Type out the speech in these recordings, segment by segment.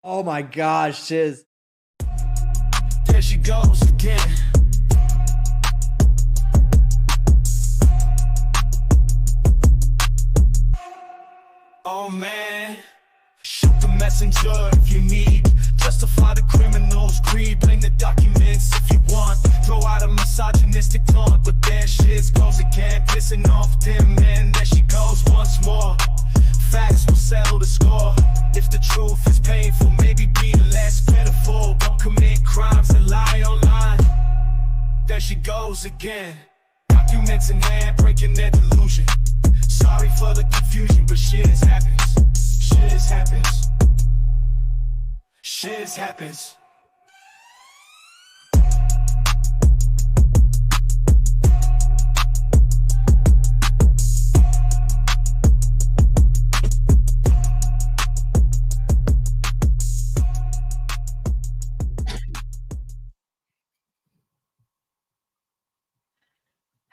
Oh my gosh, Shiz. There she goes again. Oh man, shoot the messenger if you need. Justify the criminal's greed. Blame the documents if you want. Throw out a misogynistic taunt, but there she goes again. Pissing off them men. There she goes once more. Facts will settle the score. If the truth is painful, maybe be less pitiful. Don't commit crimes and lie online. There she goes again. Documents in hand, breaking their delusion. Sorry for the confusion, but shit happens. Shit happens. Shit happens.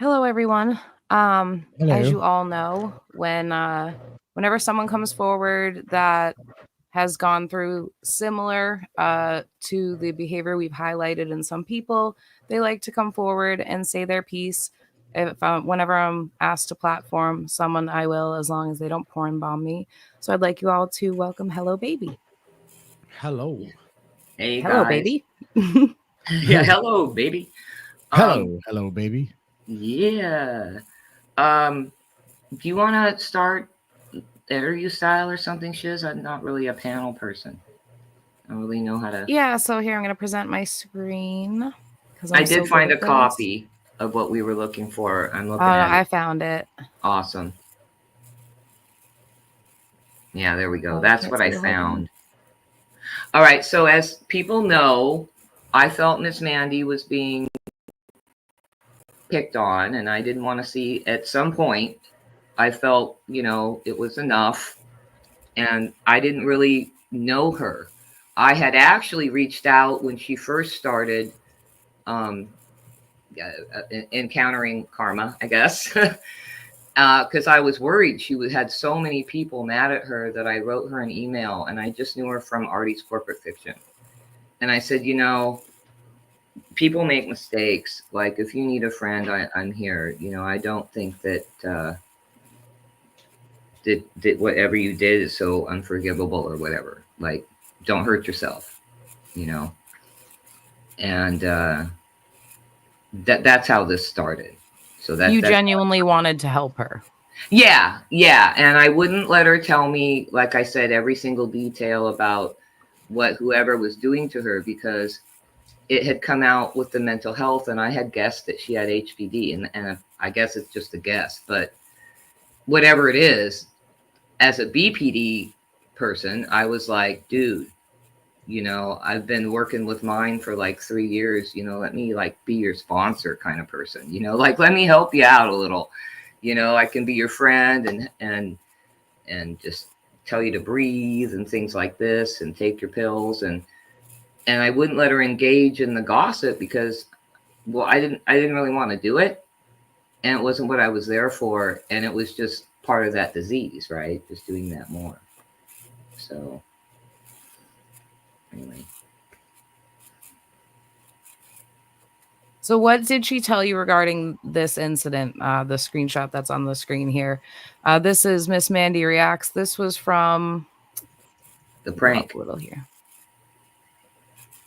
Hello, everyone. Hello. As you all know, whenever someone comes forward that has gone through similar to the behavior we've highlighted in some people, they like to come forward and say their piece. Whenever I'm asked to platform someone, I will, as long as they don't porn bomb me. So I'd like you all to welcome Hello Baby. Hello. Hey, Hello, guys. baby. Yeah, hello, baby. Hello, baby. Yeah. Do you want to start interview style or something, Shiz? I'm not really a panel person. I don't really know how to. Yeah, so here I'm going to present my screen. I did find a copy of what we were looking for. I'm looking at it. I found it. Awesome. Yeah, there we go. That's what I found. All right. So as people know, I felt Miss Mandy was being picked on, and I didn't want to see. At some point, I felt, it was enough, and I didn't really know her. I had actually reached out when she first started encountering karma, I guess, because I was worried. She had so many people mad at her that I wrote her an email, and I just knew her from Artie's Corporate Fiction. And I said, people make mistakes. Like, if you need a friend, I'm here. I don't think that did whatever you did is so unforgivable or whatever. Like, don't hurt yourself, And that's how this started. So you genuinely wanted to help her. Yeah. And I wouldn't let her tell me, like I said, every single detail about what whoever was doing to her, because it had come out with the mental health, and I had guessed that she had HPD, and I guess it's just a guess, but whatever it is, as a BPD person, I was like, dude, I've been working with mine for like 3 years, let me be your sponsor kind of person, let me help you out a little, I can be your friend and just tell you to breathe and things like this and take your pills. And I wouldn't let her engage in the gossip because, well, I didn't really want to do it. And it wasn't what I was there for. And it was just part of that disease, right? Just doing that more. So anyway. So what did she tell you regarding this incident? The screenshot that's on the screen here. This is Miss Mandy Reacts. This was from the prank. A little here.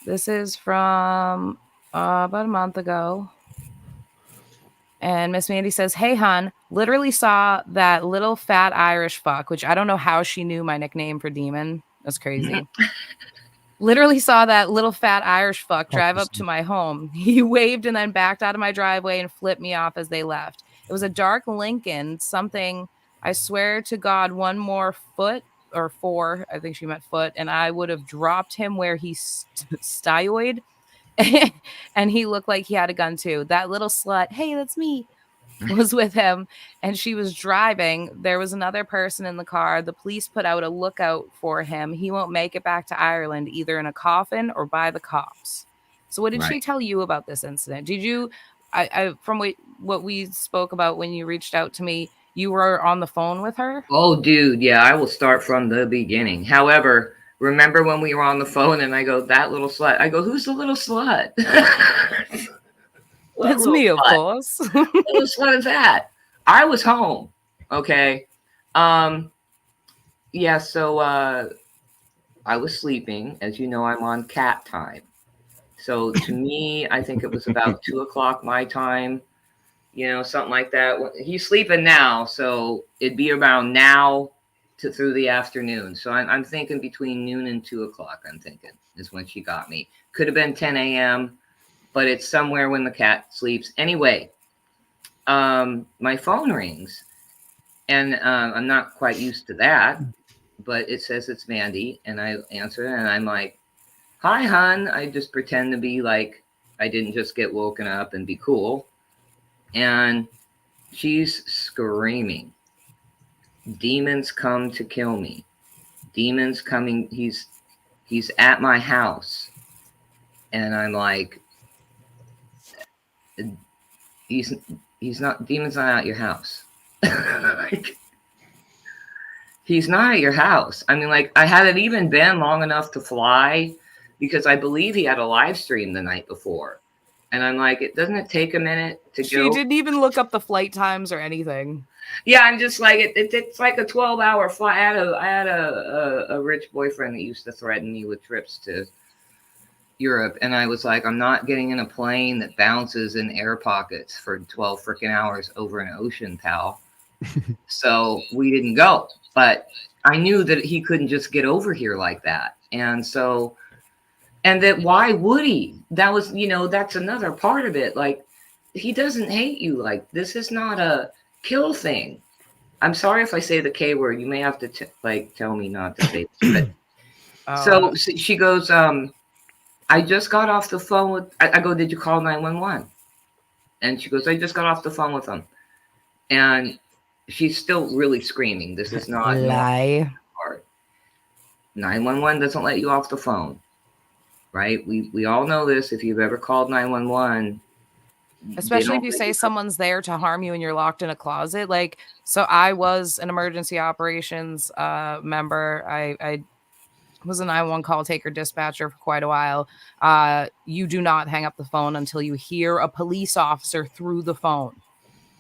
This is from about a month ago. And Miss Mandy says, "Hey, hun, literally saw that little fat Irish fuck," which I don't know how she knew my nickname for Demon. That's crazy. Literally saw that little fat Irish fuck drive up to my home. He waved and then backed out of my driveway and flipped me off as they left. It was a dark Lincoln, something, I swear to God, one more foot or 4, I think she meant foot, and I would have dropped him where he styoid. And he looked like he had a gun too. That little slut, hey, that's me, was with him, and she was driving. There was another person in the car. The police put out a lookout for him. He won't make it back to Ireland, either in a coffin or by the cops. So what did she tell you about this incident? Did you, from what we spoke about when you reached out to me, you were on the phone with her? Oh, dude, yeah, I will start from the beginning. However, remember when we were on the phone and I go, that little slut. I go, who's the little slut? It's me, of course. What little slut is that? I was home. Okay. Yeah, so I was sleeping. As you know, I'm on cat time. So to me, I think it was about 2 o'clock my time, you know, something like that. He's sleeping now, so it'd be around now to through the afternoon. So I'm thinking between noon and 2 o'clock, I'm thinking, is when she got me. Could have been 10 a.m., but it's somewhere when the cat sleeps. Anyway, my phone rings, and I'm not quite used to that, but it says it's Mandy, and I answer it, and I'm like, hi, hon. I just pretend to be like I didn't just get woken up and be cool. And she's screaming, demons come to kill me. Demons coming. He's at my house. And I'm like, he's not, demon's not at your house. Like, he's not at your house. I mean, like, I hadn't even been long enough to fly, because I believe he had a live stream the night before. And I'm like, doesn't it take a minute to go? She didn't even look up the flight times or anything. Yeah, I'm just like, it's like a 12-hour flight. I had a rich boyfriend that used to threaten me with trips to Europe. And I was like, I'm not getting in a plane that bounces in air pockets for 12 freaking hours over an ocean, pal. So we didn't go. But I knew that he couldn't just get over here like that. And so... and that why would he? That was, you know, that's another part of it. Like, he doesn't hate you. Like, this is not a kill thing. I'm sorry if I say the K word. You may have to tell me not to say it. So she goes, I just got off the phone with, I go, did you call 911? And she goes, I just got off the phone with them. And she's still really screaming. This is not lie. 911 doesn't let you off the phone. Right? We all know this. If you've ever called 911, especially if you say someone's there to harm you and you're locked in a closet. Like, so I was an emergency operations member. I was a 911 call taker dispatcher for quite a while. You do not hang up the phone until you hear a police officer through the phone.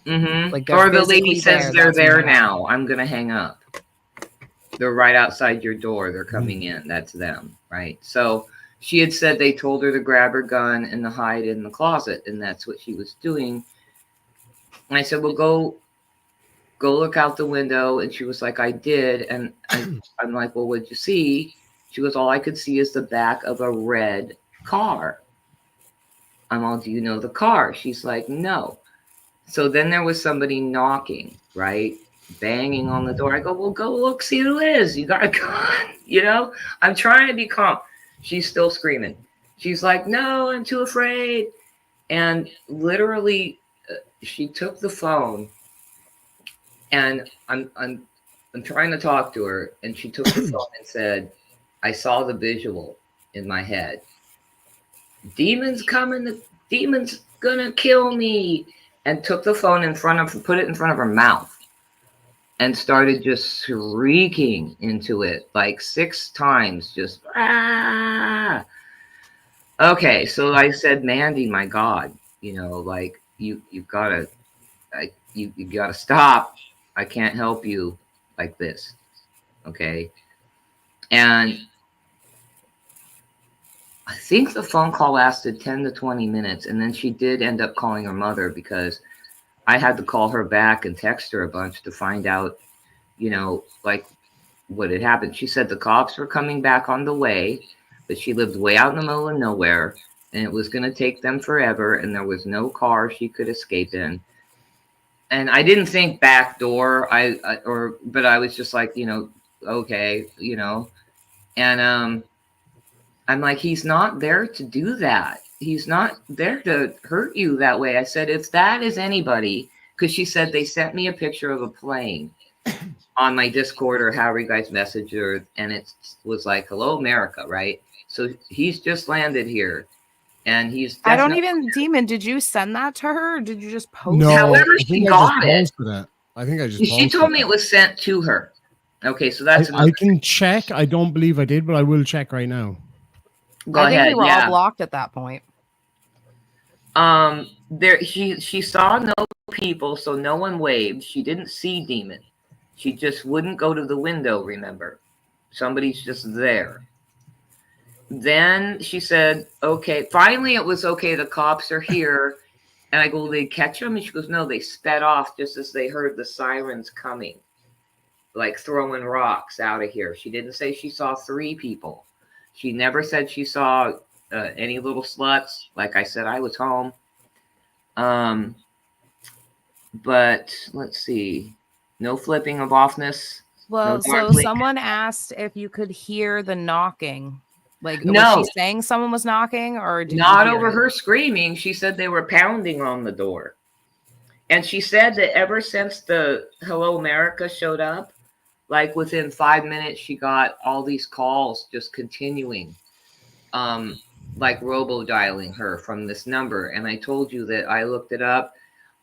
Mm-hmm. Like, or the lady says they're there now. I'm gonna hang up. They're right outside your door. They're coming in. That's them, right? So she had said they told her to grab her gun and to hide in the closet, and that's what she was doing. And I said, well, go look out the window. And she was like, I did. And I'm like, well, what'd you see? She goes, all I could see is the back of a red car. I'm all, do you know the car? She's like, no. So then there was somebody knocking, right? Banging on the door. I go, well, go look, see who it is. You got a gun, you know? I'm trying to be calm. She's still screaming. She's like, no, I'm too afraid. And literally, she took the phone, and I'm trying to talk to her, and she took the phone and said, I saw the visual in my head. Demons coming, demons gonna kill me. And took the phone put it in front of her mouth, and started just shrieking into it like 6 times, just ah. Okay, so I said, Mandy, my God, you know, like you gotta stop. I can't help you like this, okay? And I think the phone call lasted 10 to 20 minutes, and then she did end up calling her mother, because I had to call her back and text her a bunch to find out, you know, like what had happened. She said the cops were coming back on the way, but she lived way out in the middle of nowhere, and it was going to take them forever, and there was no car she could escape in. And I didn't think back door, but I was just like, you know, okay, you know, and I'm like, he's not there to do that. He's not there to hurt you that way. I said, if that is anybody, because she said they sent me a picture of a plane on my Discord or however you guys messaged her, and it was like, hello, America, right? So he's just landed here, and he's I don't even, Demon, did you send that to her, or did you just post No, it? However, she got it. I think I just She told me it was sent to her. Okay, so that's I can check. I don't believe I did, but I will check right now. Go I think ahead. we were Yeah. all blocked at that point. There she saw no people, so no one waved. She didn't see Demon. She just wouldn't go to the window, remember? Somebody's just there. Then she said, okay, finally it was okay, the cops are here. And I go, they catch them? And she goes, no, they sped off just as they heard the sirens coming, like throwing rocks out of here. She didn't say she saw 3 people. She never said she saw any little sluts. Like I said, I was home. But let's see. No flipping of offness. Well, No so darkly. someone asked if you could hear the knocking. Like, was No, she saying someone was knocking, or did not you hear over it? her screaming. She said they were pounding on the door. And she said that ever since the Hello America showed up, like within 5 minutes, she got all these calls just continuing, like robo dialing her from this number. And I told you that I looked it up.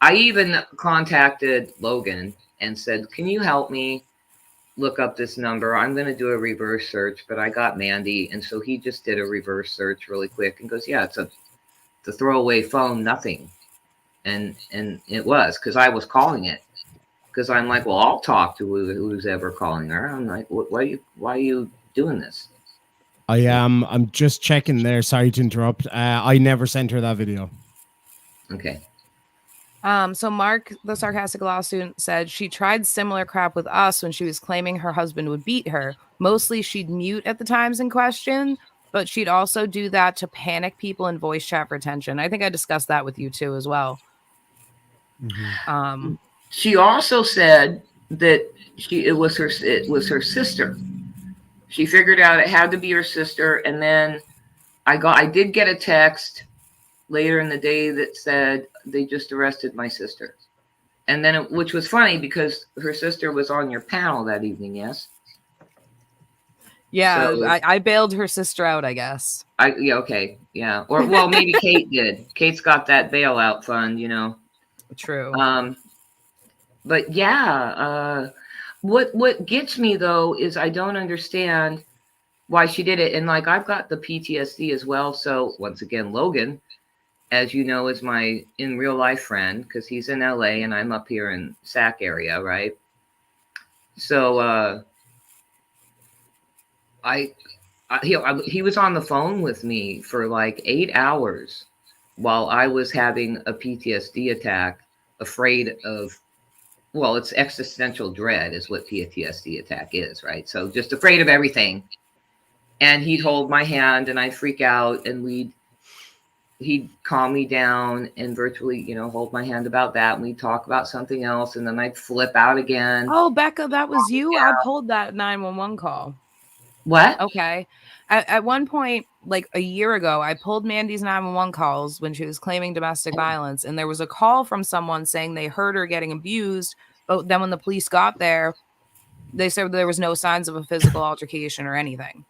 I even contacted Logan and said, can you help me look up this number? I'm going to do a reverse search, but I got Mandy. And so he just did a reverse search really quick and goes, yeah, it's the throwaway phone, nothing. And it was, because I was calling it, because I'm like, well, I'll talk to who's ever calling her. I'm like, why are you doing this? I'm just checking there. Sorry to interrupt. I never sent her that video. Okay. So Mark, the sarcastic law student, said she tried similar crap with us when she was claiming her husband would beat her. Mostly she'd mute at the times in question, but she'd also do that to panic people in voice chat for attention. I think I discussed that with you too as well. Mm-hmm. She also said that it was her sister. She figured out it had to be her sister, and then I did get a text later in the day that said they just arrested my sister. And then which was funny because her sister was on your panel that evening, yes? Yeah, so, I bailed her sister out, I guess. Yeah, okay. Yeah. Or well, maybe Kate did. Kate's got that bailout fund, you know. True. But yeah, what gets me though is I don't understand why she did it. And like I've got the PTSD as well. So once again, Logan, as you know, is my in real life friend because he's in LA and I'm up here in Sac area, right? So he was on the phone with me for like 8 hours while I was having a PTSD attack, afraid of, well, it's existential dread is what PTSD attack is, right? So just afraid of everything. And he'd hold my hand and I'd freak out and he'd calm me down and virtually, you know, hold my hand about that. And we'd talk about something else. And then I'd flip out again. Oh, Becca, that was you? I pulled that 911 call. What? Okay. At one point, like a year ago, I pulled Mandy's 911 calls when she was claiming domestic violence. And there was a call from someone saying they heard her getting abused. But then when the police got there, they said there was no signs of a physical altercation or anything.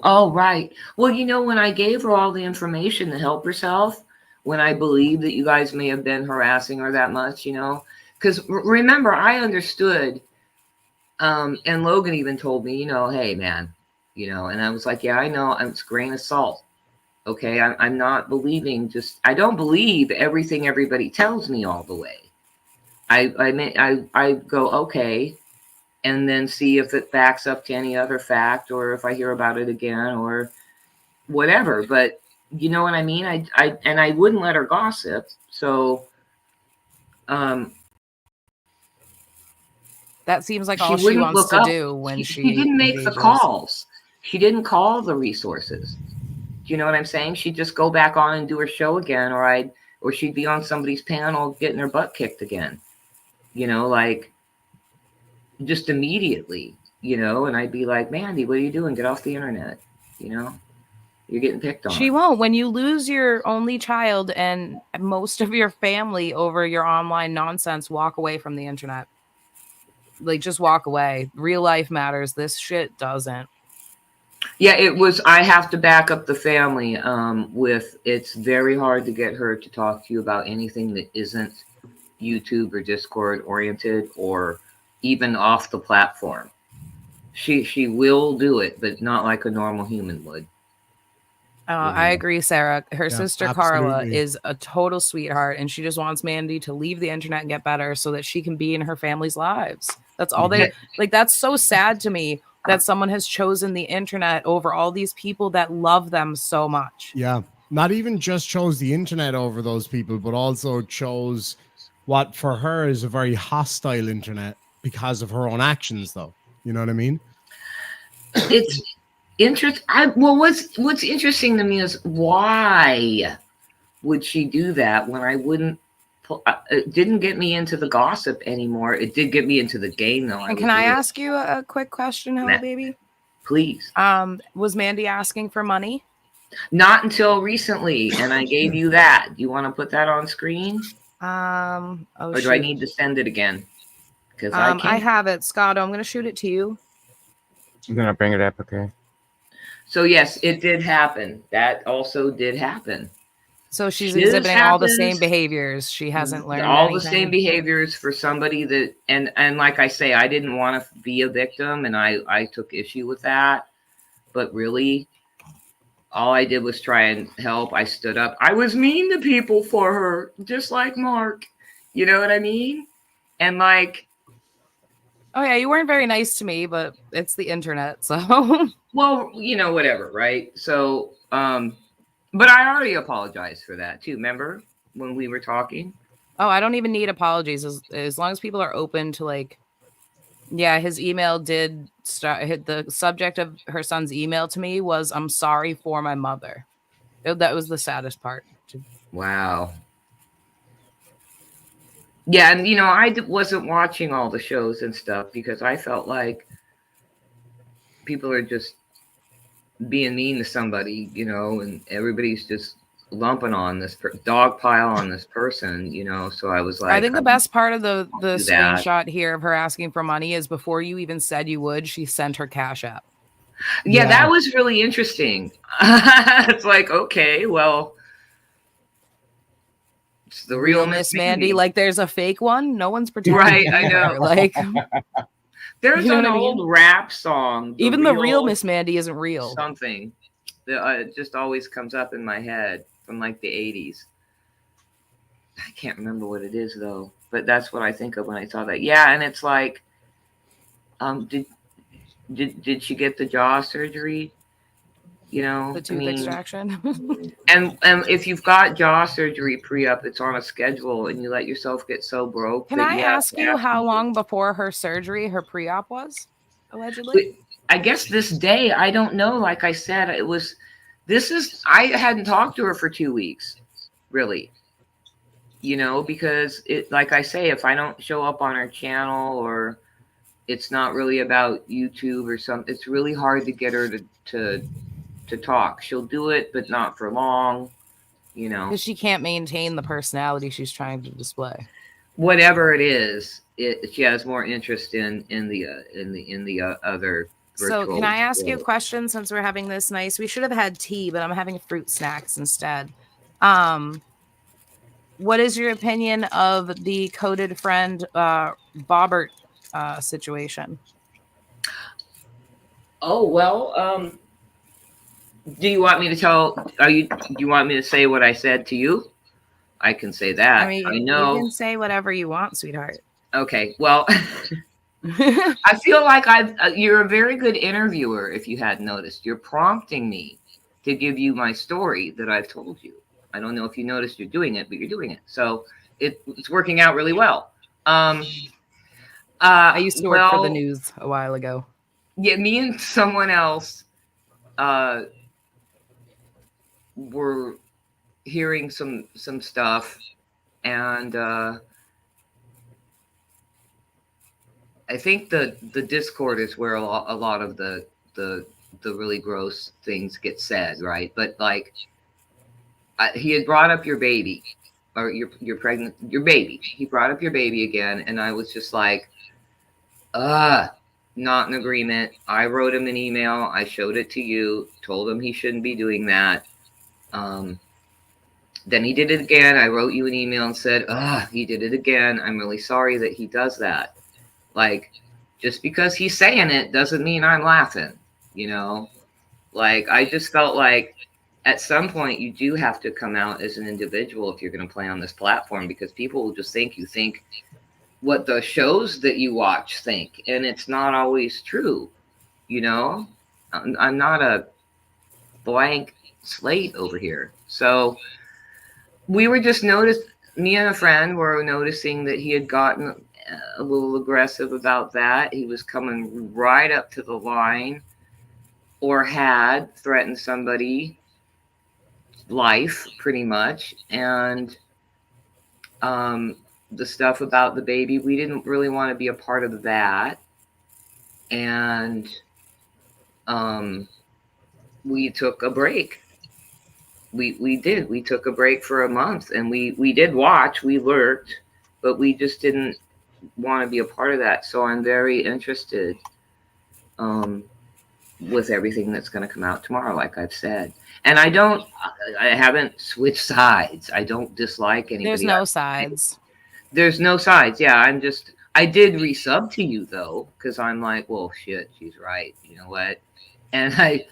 Oh, right. Well, you know, when I gave her all the information to help herself, when I believed that you guys may have been harassing her that much, you know, because remember, I understood. And Logan even told me, you know, hey, man, you know, and I was like, yeah, I know, it's grain of salt. Okay. I'm not believing I don't believe everything everybody tells me all the way. I go, okay. And then see if it backs up to any other fact or if I hear about it again or whatever. But you know what I mean? I wouldn't let her gossip. So that seems like all she wants to do when she didn't make the calls. She didn't call the resources. Do you know what I'm saying? She'd just go back on and do her show again, or she'd be on somebody's panel getting her butt kicked again. You know, like just immediately, you know, and I'd be like, Mandy, what are you doing? Get off the internet. You know, you're getting picked on. She won't. When you lose your only child and most of your family over your online nonsense, walk away from the internet. Like, just walk away. Real life matters. This shit doesn't. Yeah, it was. I have to back up the family with it's very hard to get her to talk to you about anything that isn't YouTube or Discord oriented or even off the platform. She will do it, but not like a normal human would. I agree, Sarah. Her Yeah, sister Carla absolutely. is a total sweetheart, and she just wants Mandy to leave the internet and get better so that she can be in her family's lives. That's all they like. That's so sad to me that someone has chosen the internet over all these people that love them so much. Yeah. Not even just chose the internet over those people, but also chose what for her is a very hostile internet because of her own actions, though. You know what I mean? It's interesting. What's interesting to me is why would she do that when I wouldn't? It didn't get me into the gossip anymore. It did get me into the game, though. And can I ask you a quick question, Hello Baby? Please. Was Mandy asking for money? Not until recently, and I gave you that. Do you want to put that on screen? Oh, or do shoot. I need to send it again? Because I have it, Scott. I'm going to shoot it to you. I'm gonna bring it up, okay? So yes, it did happen. That also did happen. So she's This exhibiting all the happens. same behaviors. She hasn't learned all anything. the same behaviors for somebody that, and like I say, I didn't want to be a victim, and I took issue with that. But really, all I did was try and help. I stood up. I was mean to people for her, just like Mark. You know what I mean? And like, oh yeah, you weren't very nice to me, but it's the internet, so well, you know, whatever, right? So, but I already apologized for that too. Remember when we were talking? oh, I don't even need apologies as long as people are open to like. Yeah, his email did start. The subject of her son's email to me was, "I'm sorry for my mother." That was the saddest part. Wow. Yeah, and you know, I wasn't watching all the shows and stuff because I felt like people are just being mean to somebody, you know, and everybody's just lumping on this dog pile on this person, you know. So I was like, I think the best part of the do that. screenshot here of her asking for money is before you even said you would, she sent her Cash App. Yeah, that was really interesting. It's like, okay, well, it's the real Miss Mandy. Like, there's a fake one. No one's pretending. Right, I know. Like, there's you know an old rap song. Even the real Miss Mandy isn't real. Something that it just always comes up in my head from like the 80s. I can't remember what it is though, but that's what I think of when I saw that. Yeah, and it's like, did she get the jaw surgery? You know, the tooth extraction. and if you've got jaw surgery pre-op, it's on a schedule, and you let yourself get so broke. Can I ask you how long before her surgery her pre-op was, allegedly? I guess this day, I don't know. Like I said, I hadn't talked to her for 2 weeks, really. You know, because like I say, if I don't show up on her channel or it's not really about YouTube or something, it's really hard to get her to talk. She'll do it, but not for long, you know. Because she can't maintain the personality she's trying to display. Whatever it is, she has more interest in the other. So can I ask you a question since we're having this nice? We should have had tea, but I'm having fruit snacks instead. What is your opinion of the coded friend Bobbert situation? Oh well, do you want me to tell? Do you want me to say what I said to you? I can say that. I mean, I know. You can say whatever you want, sweetheart. Okay. Well, I feel like you're a very good interviewer. If you hadn't noticed, you're prompting me to give you my story that I've told you. I don't know if you noticed you're doing it, but you're doing it. So it's working out really well. I used to work for the news a while ago. Yeah, me and someone else were hearing some stuff, and I think the Discord is where a lot of the really gross things get said, right? But like, he had brought up your baby, or your pregnant, your baby. He brought up your baby again, and I was just like, not in agreement. I wrote him an email. I showed it to you, told him he shouldn't be doing that. Then he did it again. I wrote you an email and said, he did it again. I'm really sorry that he does that. Like, just because he's saying it doesn't mean I'm laughing, you know? Like, I just felt like at some point you do have to come out as an individual if you're going to play on this platform, because people will just think you think what the shows that you watch think, and it's not always true, you know? I'm not a blank slate over here. So we were just me and a friend were noticing that he had gotten a little aggressive about that. He was coming right up to the line, or had threatened somebody life pretty much. And the stuff about the baby, we didn't really want to be a part of that. And we took a break. We took a break for a month, and we did watch, we lurked, but we just didn't want to be a part of that. So I'm very interested with everything that's going to come out tomorrow, like I've said. And I haven't switched sides. I don't dislike anybody. There's no sides. There's no sides. Yeah, I did resub to you though, because I'm like, well, shit, she's right. You know what? And I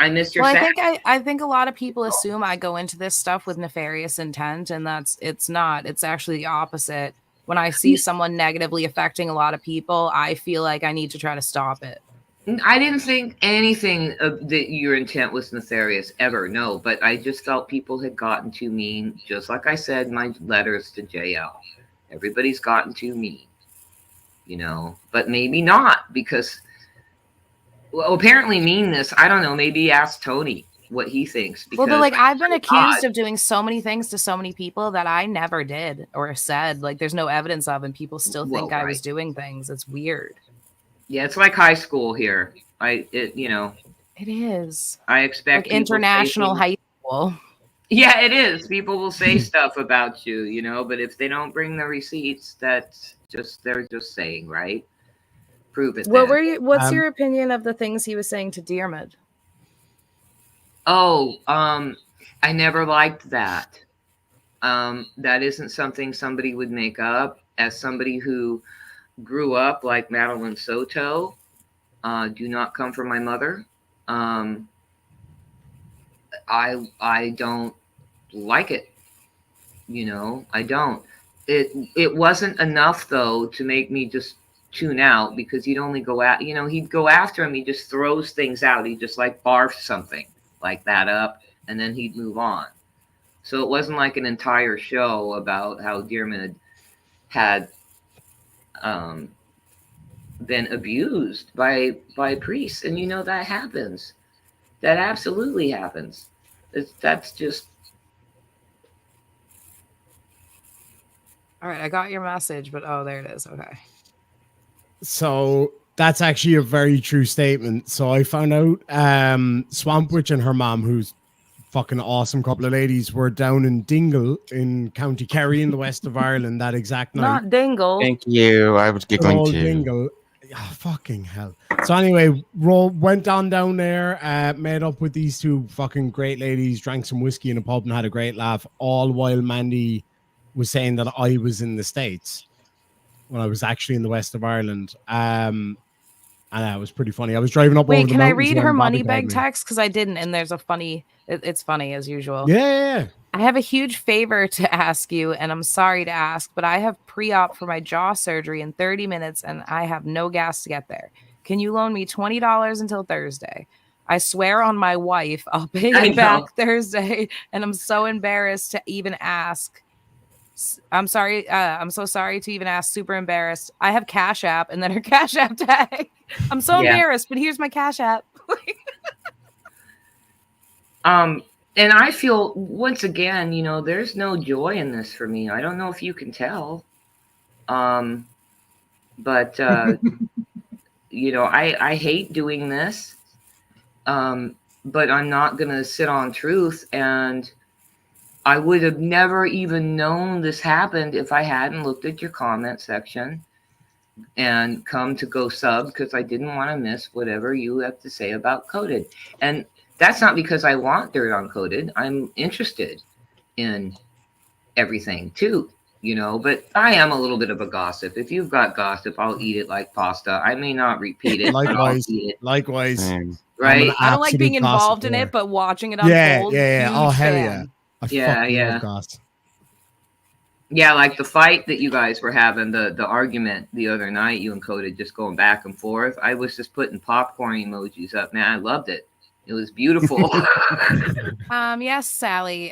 missed your. Well, I think a lot of people assume I go into this stuff with nefarious intent, and it's not. It's actually the opposite. When I see someone negatively affecting a lot of people, I feel like I need to try to stop it. I didn't think anything of that your intent was nefarious ever. No, but I just felt people had gotten too mean. Just like I said, my letters to JL, everybody's gotten too mean, you know, but maybe not, because, well, apparently meanness, I don't know, maybe ask Tony what he thinks. Because, well, but like, I've been accused of doing so many things to so many people that I never did or said. Like, there's no evidence of, and people still think I was doing things. It's weird. Yeah, it's like high school here. You know. It is. I expect like international high school. Yeah, it is. People will say stuff about you, you know, but if they don't bring the receipts, they're just saying, right? Prove it. What's your opinion of the things he was saying to Diarmid? Oh, I never liked that. That isn't something somebody would make up. As somebody who grew up like Madeline Soto, do not come from my mother. I don't like it. You know, I don't. It wasn't enough though to make me just tune out, because he'd only go out, you know, he'd go after him. He just throws things out. He just like barfs something like that up, and then he'd move on. So it wasn't like an entire show about how Diarmid had been abused by priests. And you know, that happens. That absolutely happens. That's just. All right, I got your message, but oh, there it is. Okay. So that's actually a very true statement. So I found out Swamp Witch and her mom, who's fucking awesome couple of ladies, were down in Dingle in County Kerry in the west of Ireland that exact night. Not Dingle. Thank you. I was giggling too. Dingle. Oh, fucking hell. So anyway, went on down there, met up with these two fucking great ladies, drank some whiskey in a pub and had a great laugh, all while Mandy was saying that I was in the States when I was actually in the west of Ireland. And that was pretty funny. I was driving up over the mountains. Wait, can I read her money bag text? Because I didn't, and there's a funny, it's funny as usual. Yeah. I have a huge favor to ask you, and I'm sorry to ask, but I have pre-op for my jaw surgery in 30 minutes, and I have no gas to get there. Can you loan me $20 until Thursday? I swear on my wife, I'll pay it back Thursday, and I'm so embarrassed to even ask. I'm sorry. I'm so sorry to even ask. Super embarrassed. I have Cash App, and then her Cash App tag. I'm so embarrassed, but here's my Cash App. And I feel, once again, you know, there's no joy in this for me. I don't know if you can tell. But you know, I hate doing this. But I'm not going to sit on truth. And I would have never even known this happened if I hadn't looked at your comment section and come to go sub, because I didn't want to miss whatever you have to say about Coded. And that's not because I want Dirt on Coded. I'm interested in everything too, you know, but I am a little bit of a gossip. If you've got gossip, I'll eat it like pasta. I may not repeat it, but I'll eat it. Likewise. Same. Right? I don't like being involved in it, but watching it unfold. Yeah. Oh, hell fan. yeah. I love gossip. Yeah, like the fight that you guys were having, the argument the other night, you and Coda just going back and forth. I was just putting popcorn emojis up, man. I loved it. It was beautiful. Yes, Sally.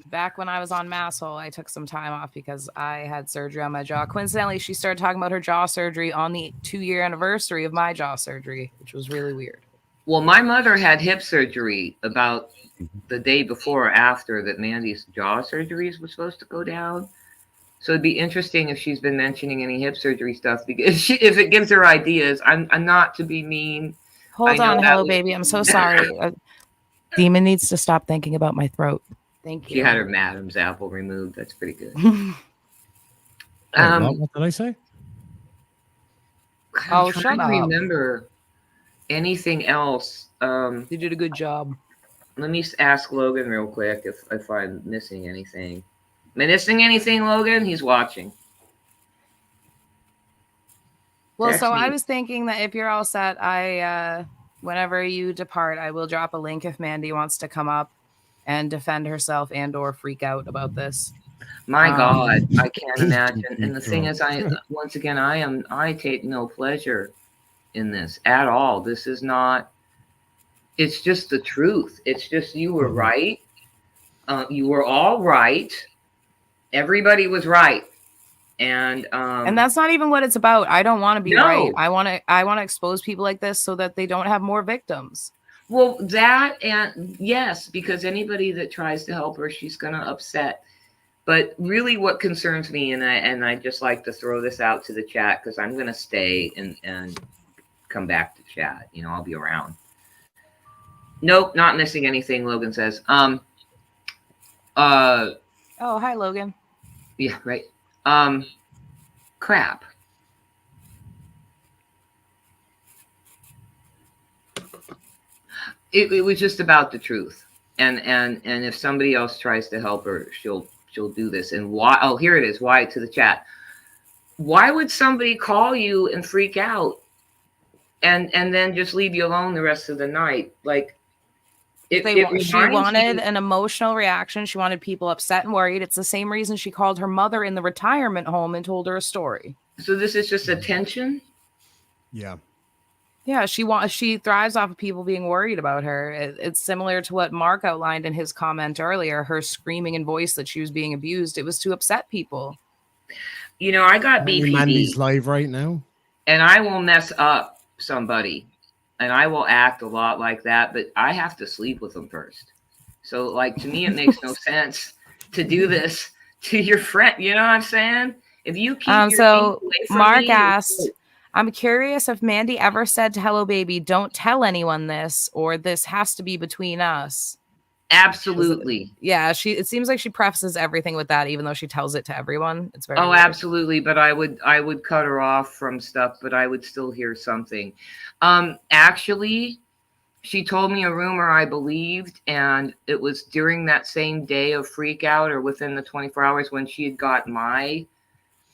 Back when I was on Masshole, I took some time off because I had surgery on my jaw. Coincidentally, she started talking about her jaw surgery on the 2-year anniversary of my jaw surgery, which was really weird. Well, my mother had hip surgery about the day before or after that Mandy's jaw surgeries were supposed to go down. So it'd be interesting if she's been mentioning any hip surgery stuff, because if it gives her ideas. I'm not to be mean. Hold on, hello, baby. I'm so sorry. Demon needs to stop thinking about my throat. Thank you. She had her Madam's apple removed. That's pretty good. What did I say? I'm trying to remember anything else. You did a good job. Let me ask Logan real quick if I'm missing anything. Am I missing anything, Logan? He's watching. Well, so I was thinking that if you're all set, whenever you depart, I will drop a link if Mandy wants to come up and defend herself and or freak out about this. My God, I can't imagine. And the thing is, once again, I take no pleasure in this at all. This is not, it's just the truth. It's just, you were right. You were all right. Everybody was right. And that's not even what it's about. I don't want to be right. I want to expose people like this so that they don't have more victims. Well, that, and yes, because anybody that tries to help her, she's going to upset. But really what concerns me, and I just like to throw this out to the chat, because I'm going to stay and come back to chat. You know, I'll be around. Nope, not missing anything, Logan says. Oh, hi, Logan. Yeah, right. Crap. It was just about the truth. And if somebody else tries to help her, she'll do this. And why? Oh, here it is. Why, to the chat. Why would somebody call you and freak out and then just leave you alone the rest of the night? Like, she wanted an emotional reaction. She wanted people upset and worried. It's the same reason she called her mother in the retirement home and told her a story. So this is just attention? Yeah. Yeah, she thrives off of people being worried about her. It's similar to what Mark outlined in his comment earlier, her screaming in voice that she was being abused. It was to upset people. You know, I got BPD. Mandy's live right now. And I will mess up somebody. And I will act a lot like that, but I have to sleep with them first. So, like, to me, it makes no sense to do this to your friend. You know what I'm saying? If you keep your so away from Mark me, asked, I'm curious if Mandy ever said to Hello Baby, don't tell anyone this, or this has to be between us. Absolutely. Yeah, it seems like she prefaces everything with that, even though she tells it to everyone. It's very weird. Absolutely. But I would cut her off from stuff, but I would still hear something. Actually, she told me a rumor I believed, and it was during that same day of freak out, or within the 24 hours when she had got my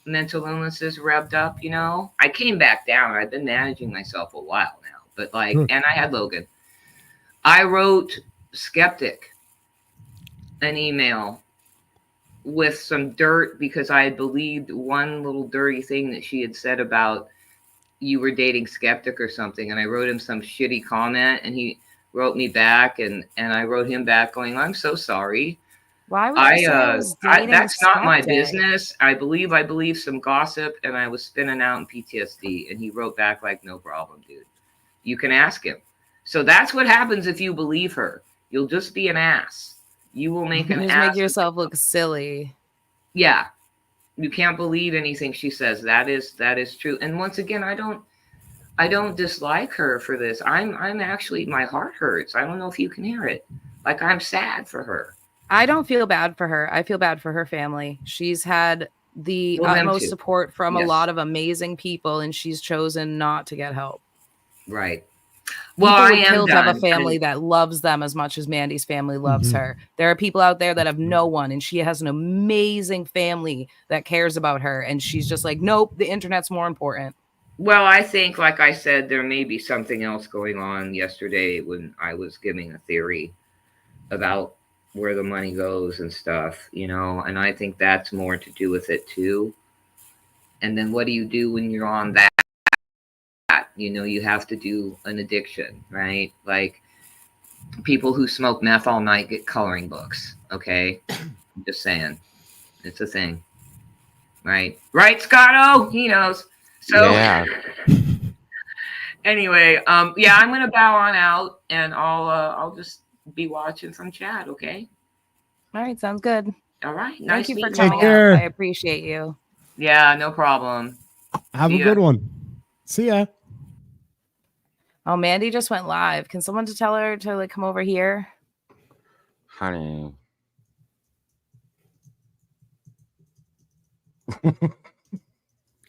mental illnesses revved up. You know, I came back down. I've been managing myself a while now, but like, and I had Logan. I wrote Skeptic an email with some dirt because I had believed one little dirty thing that she had said about you were dating Skeptic or something. And I wrote him some shitty comment, and he wrote me back, and I wrote him back going, I'm so sorry. Why would you say I was dating that's not my Skeptic? business. I believe some gossip, and I was spinning out in PTSD. And he wrote back like, no problem, dude. You can ask him. So that's what happens if you believe her. You'll just be an ass. You will make an ass. Make yourself look silly. Yeah. You can't believe anything she says. That is true. And once again, I don't dislike her for this. I'm actually, my heart hurts. I don't know if you can hear it. Like, I'm sad for her. I don't feel bad for her. I feel bad for her family. She's had the utmost support from a lot of amazing people, and she's chosen not to get help. Right. Well, People I would am kill to have a done. family that loves them as much as Mandy's family loves her. There are people out there that have no one, and she has an amazing family that cares about her, and she's just like, nope, the internet's more important. Well, I think, like I said, there may be something else going on yesterday when I was giving a theory about where the money goes and stuff, you know, and I think that's more to do with it too. And then what do you do when you're on that? You know, you have to do an addiction, right? Like people who smoke meth all night get coloring books. Okay. I'm just saying. It's a thing. Right. Right, Scotto? He knows. So Yeah. anyway, yeah, I'm gonna bow on out and I'll just be watching from chat, okay? All right, sounds good. All right. Thank Nice you for meeting coming you. up. I appreciate you. Yeah, no problem. Have See a ya. good one. See ya. Oh, Mandy just went live. Can someone to tell her to like come over here? Honey.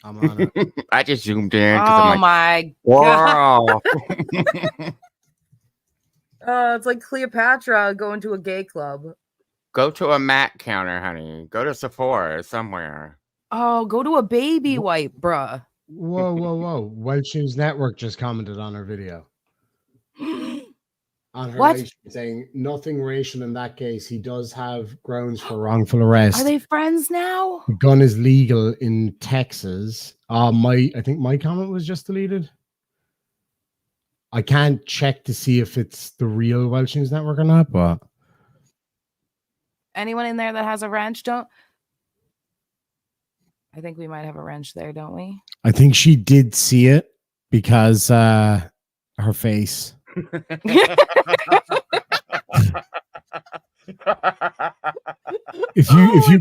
I'm on it. I just zoomed in. Oh I'm like, my wow. it's like Cleopatra going to a gay club. Go to a Mac counter, honey. Go to Sephora somewhere. Oh, go to a baby wipe, bruh. Whoa. Welsh News Network just commented on her video. On her What? live stream saying nothing racial in that case. He does have grounds for wrongful arrest. Are they friends now? The gun is legal in Texas. I think my comment was just deleted. I can't check to see if it's the real Welsh News Network or not, but Anyone in there that has a wrench? Don't. I think we might have a wrench there, don't we? I think she did see it because her face. If you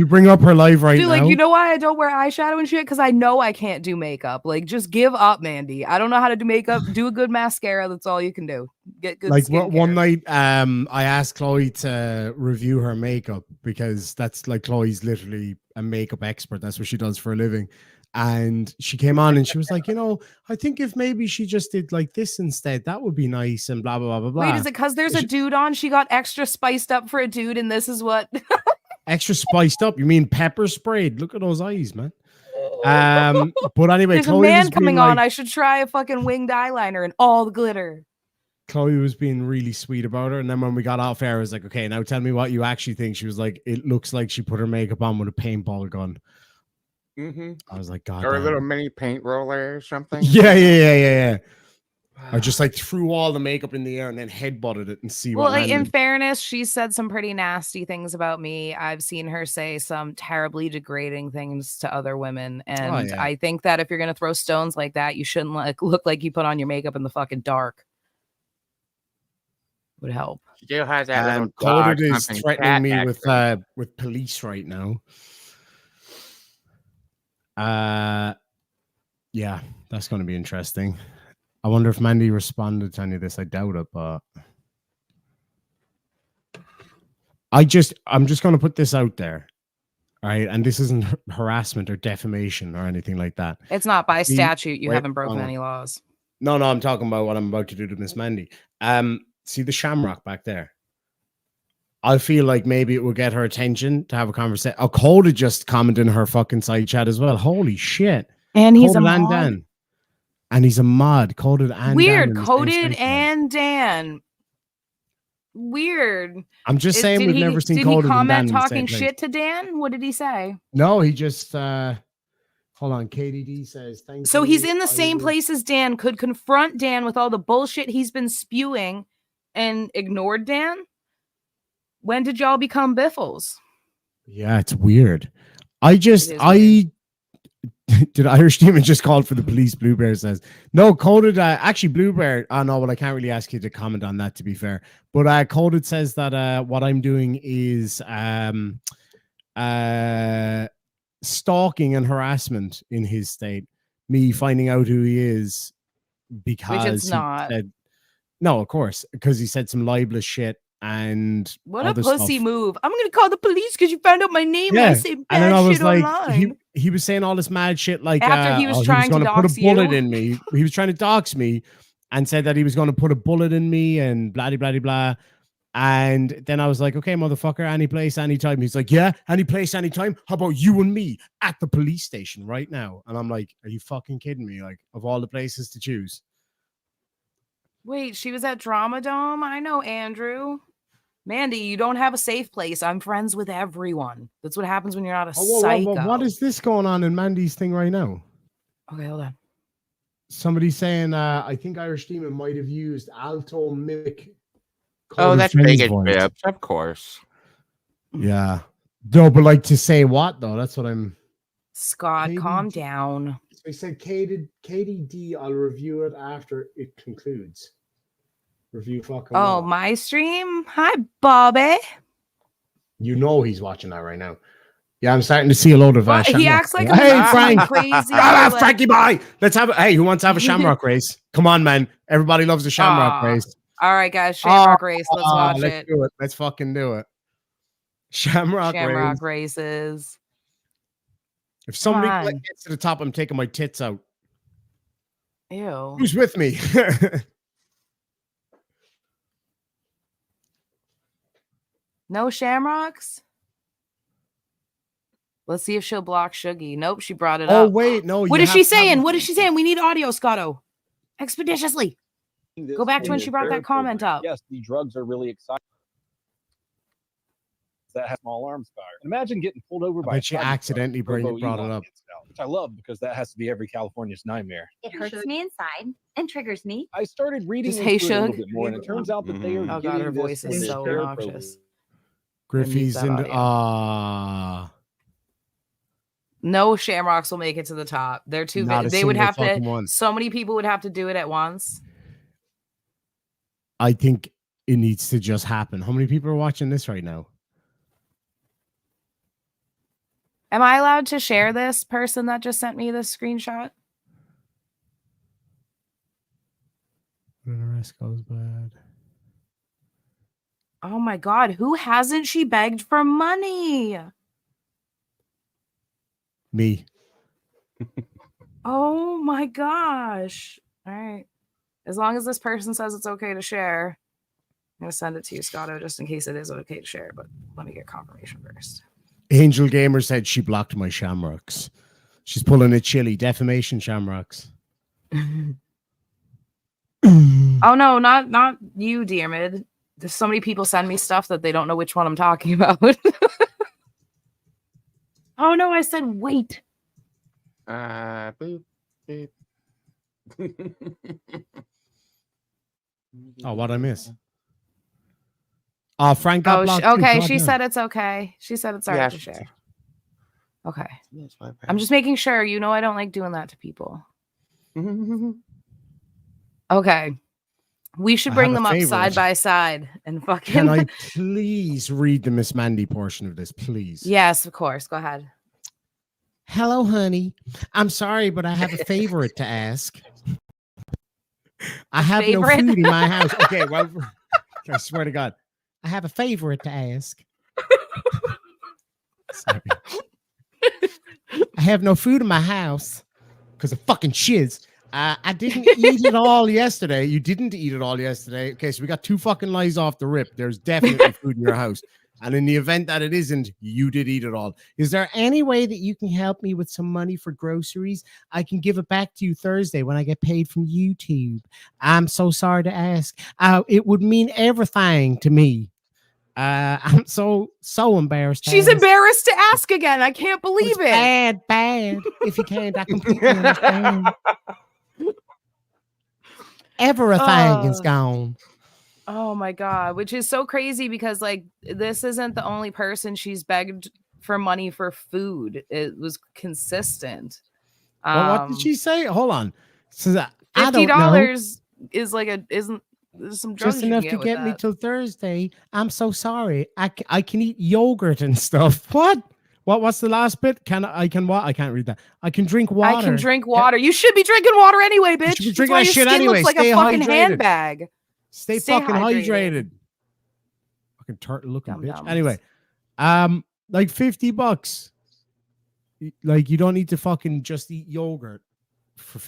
bring up her live right Dude, now, like, you know why I don't wear eyeshadow and shit? Because I know I can't do makeup. Like, just give up, Mandy. I don't know how to do makeup. Do a good mascara. That's all you can do. Get good. like skincare. one night, I asked Chloe to review her makeup because that's like Chloe's literally a makeup expert. That's what she does for a living. And she came on and she was like, you know, I think if maybe she just did like this instead, that would be nice and blah, blah, blah, blah, blah. Wait, is it because there's a dude on? She got extra spiced up for a dude, and this is what? Extra spiced up? You mean pepper sprayed? Look at those eyes, man. But anyway, There's Chloe a man was coming being on. like, I should try a fucking winged eyeliner and all the glitter. Chloe was being really sweet about her. And then when we got off air, I was like, okay, now tell me what you actually think. She was like, it looks like she put her makeup on with a paintball gun. Mm-hmm. I was like, God. Or damn. a little mini paint roller or something. Yeah. Or just like threw all the makeup in the air and then headbutted it and see Well, what like, in landed. fairness, she said some pretty nasty things about me. I've seen her say some terribly degrading things to other women. And yeah. I think that if you're going to throw stones like that, you shouldn't like look like you put on your makeup in the fucking dark. Would help. She still has that little Coded dog is something threatening cat me accent. with police right now. Yeah, that's going to be interesting. I wonder if Mandy responded to any of this. I doubt it, but I'm just going to put this out there. All right. And this isn't harassment or defamation or anything like that. It's not by statute. You haven't broken on. any laws. No, I'm talking about what I'm about to do to Miss Mandy. See the shamrock back there? I feel like maybe it will get her attention to have a conversation. Oh, Coda just commented in her fucking side chat as well. Holy shit. And he's Coded a and mod. Dan. And he's a mod. Coded and Weird. Dan. Coded and Dan. Weird. I'm just saying we've never seen Coded and Dan. Did he comment in the talking same place. shit to Dan? What did he say? No, he just hold on. KDD says thank you. So he's in the same place as Dan, could confront Dan with all the bullshit he's been spewing and ignored Dan. When did y'all become biffles? Yeah, it's weird. Did Irish Demon just called for the police? Blue Bear says no. Coded actually Blue Bear. No, well I can't really ask you to comment on that, to be fair. But Coded says that what I'm doing is stalking and harassment in his state. Me finding out who he is because which it's not. No, of course, because he said some libelous shit. And what a pussy move. I'm gonna call the police because you found out my name. Yeah. And I say bad and then I was shit like, online. he was saying all this mad shit like after he was he trying was to gonna put dox a bullet you. in me. He was trying to dox me, and said that he was going to put a bullet in me and blah, blah, blah, blah. And then I was like, okay, motherfucker, any place, anytime. He's like, yeah, any place, anytime. How about you and me at the police station right now? And I'm like, are you fucking kidding me? Like, of all the places to choose. Wait, she was at Drama Dome? I know Andrew. Mandy, you don't have a safe place. I'm friends with everyone. That's what happens when you're not a psycho. What is this going on in Mandy's thing right now? Okay, hold on. Somebody's saying, I think Irish Demon might have used alto mimic. Oh, that's big voice. Bibbs, of course. Yeah. No, but like to say what though? That's what I'm. Scott, calm down. I said KDD. I'll review it after it concludes. Review fucking. Oh, what? my stream. Hi, Bobby. You know he's watching that right now. Yeah, I'm starting to see a load of. He acts like a hey Frank, crazy. Frankie, bye. Let's have. Hey, who wants to have a Shamrock race? Come on, man. Everybody loves a Shamrock race. All right, guys. Shamrock race. Let's watch let's do it. Let's fucking do it. Shamrock races. If somebody gets to the top, I'm taking my tits out. Ew. Who's with me? No shamrocks? Let's see if she'll block Shuggy. Nope, she brought it up. Oh, wait. No. What is she saying? What is she saying? We need audio, Scotto. Expeditiously. Go back to when she brought that comment up. Yes, the drugs are really exciting. That has small arms fire. Imagine getting pulled over by. But she accidentally brought it up, which I love because that has to be every Californian's nightmare. It hurts me inside and triggers me. I started reading Just, into hey, it a little bit more, and it turns out that they are. Oh god, her voice is so obnoxious. Griffey's in the No shamrocks will make it to the top. They're too big. They would have to. So many people would have to do it at once. I think it needs to just happen. How many people are watching this right now? Am I allowed to share this person that just sent me this screenshot? The rest goes bad. Oh my god, who hasn't she begged for money? Me. Oh my gosh. All right. As long as this person says it's okay to share, I'm going to send it to you, Scotto, just in case it is okay to share. But let me get confirmation first. Angel Gamer said she blocked my shamrocks. She's pulling a chili. Defamation shamrocks. Oh, no, not you, dear mid. There's so many people send me stuff that they don't know which one I'm talking about. Oh, no, I said wait. Boop, boop. Oh, what'd I miss? Oh, Frank got blocked okay. too. She said it's okay. She said it's all right to share. Okay. Yes, I'm just making sure. You know I don't like doing that to people. Okay. We should bring them up side by side and fucking... Can I please read the Miss Mandy portion of this, please? Yes, of course. Go ahead. Hello, honey. I'm sorry, but I have a favorite to ask. I have no food in my house. Okay, well, I swear to God. I have a favorite to ask. Sorry. I have no food in my house because of fucking shiz. I didn't eat it all yesterday. You didn't eat it all yesterday. Okay, so we got two fucking lies off the rip. There's definitely food in your house. And in the event that it isn't, you did eat it all. Is there any way that you can help me with some money for groceries? I can give it back to you Thursday when I get paid from YouTube. I'm so sorry to ask. It would mean everything to me. I'm so embarrassed. She's embarrassed to ask again. I can't believe it. Bad. If you can't, I completely understand. Everything is gone. Oh my God, which is so crazy because like this isn't the only person she's begged for money for food. It was consistent. What did she say? Hold on. So that $50 is like isn't some drugs just enough to get me till Thursday. I'm so sorry. I can eat yogurt and stuff. What's the last bit? I can what? I can't read that. I can drink water. I can drink water. You should be drinking water anyway, bitch. You should be drinking that shit anyway. Looks like a fucking handbag. Stay fucking hydrated. Fucking turtle looking bitch. Anyway, like $50. Like you don't need to fucking just eat yogurt for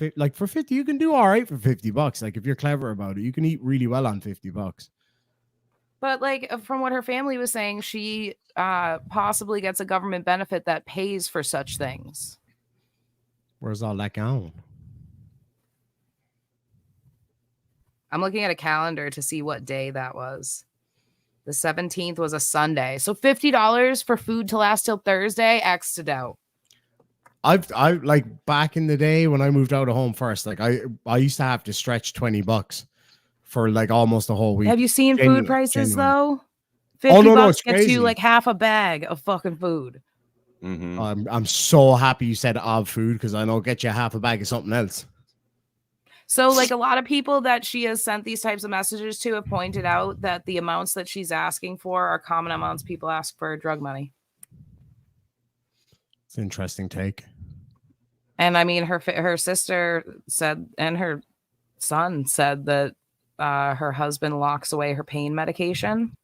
50, you can do all right for $50. Like if you're clever about it, you can eat really well on $50. But like from what her family was saying, she possibly gets a government benefit that pays for such things. Where's all that going? I'm looking at a calendar to see what day that was. The 17th was a Sunday. So $50 for food to last till Thursday, X'd out. I like back in the day when I moved out of home first, like I used to have to stretch $20 for like almost a whole week. Have you seen food prices though? $50 it's gets crazy. you like half a bag of fucking food. I'm so happy you said of food because I know it'll get you half a bag of something else. So like a lot of people that she has sent these types of messages to have pointed out that the amounts that she's asking for are common amounts people ask for drug money. It's an interesting take. And I mean, her sister said, and her son said that her husband locks away her pain medication.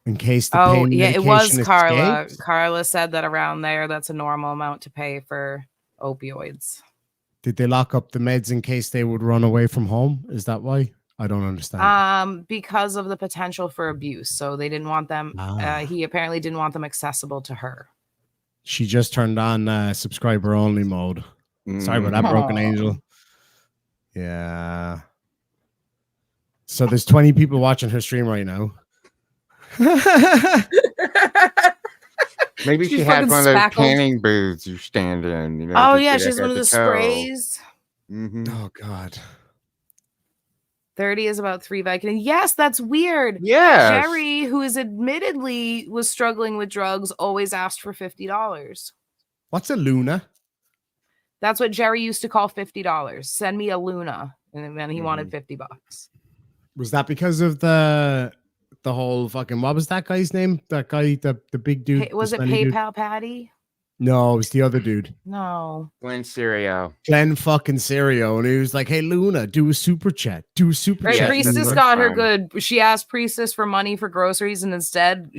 In case the pain medication it was escapes? Carla. Carla said that around there, that's a normal amount to pay for opioids. Did they lock up the meds in case they would run away from home? Is that why? I don't understand. Because of the potential for abuse. So they didn't want them. He apparently didn't want them accessible to her. She just turned on subscriber only mode. Sorry about that, broken angel. Yeah. So there's 20 people watching her stream right now. Maybe she had one of those tanning booths you stand in. You know, oh yeah, she's one of the sprays. Oh God. 30 is about 3 Vicodin. Yes, that's weird. Yeah. Jerry, who is admittedly was struggling with drugs, always asked for $50. What's a Luna? That's what Jerry used to call $50. Send me a Luna. And then he wanted $50. Was that because of the whole fucking, what was that guy's name? That guy, the big dude. Was it PayPal Patty? No, it was the other dude. No. Glenn Serio. Glenn fucking Serio. And he was like, hey, Luna, do a super chat. Do a super chat. Priestess got her good. She asked Priestess for money for groceries, and instead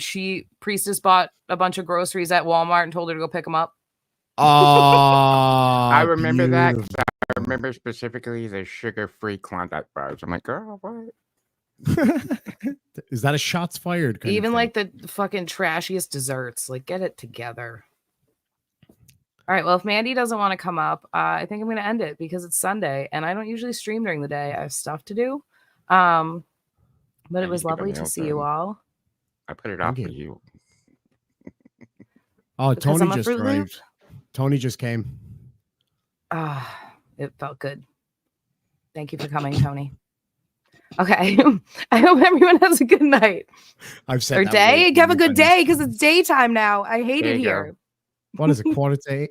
Priestess bought a bunch of groceries at Walmart and told her to go pick them up. Oh, I remember that. I remember specifically the sugar-free Klondike bars. I'm like, girl, what? Is that a shots fired? Even like the fucking trashiest desserts. Like, get it together. All right. Well, if Mandy doesn't want to come up, I think I'm going to end it because it's Sunday and I don't usually stream during the day. I have stuff to do. But it was lovely to see you all. I put it off for you. Oh, Tony just arrived. Tony just came. It felt good. Thank you for coming, Tony. Okay. I hope everyone has a good night. I've said or day. Have a good day because it's daytime now. I hate it here. What is it? Quarter to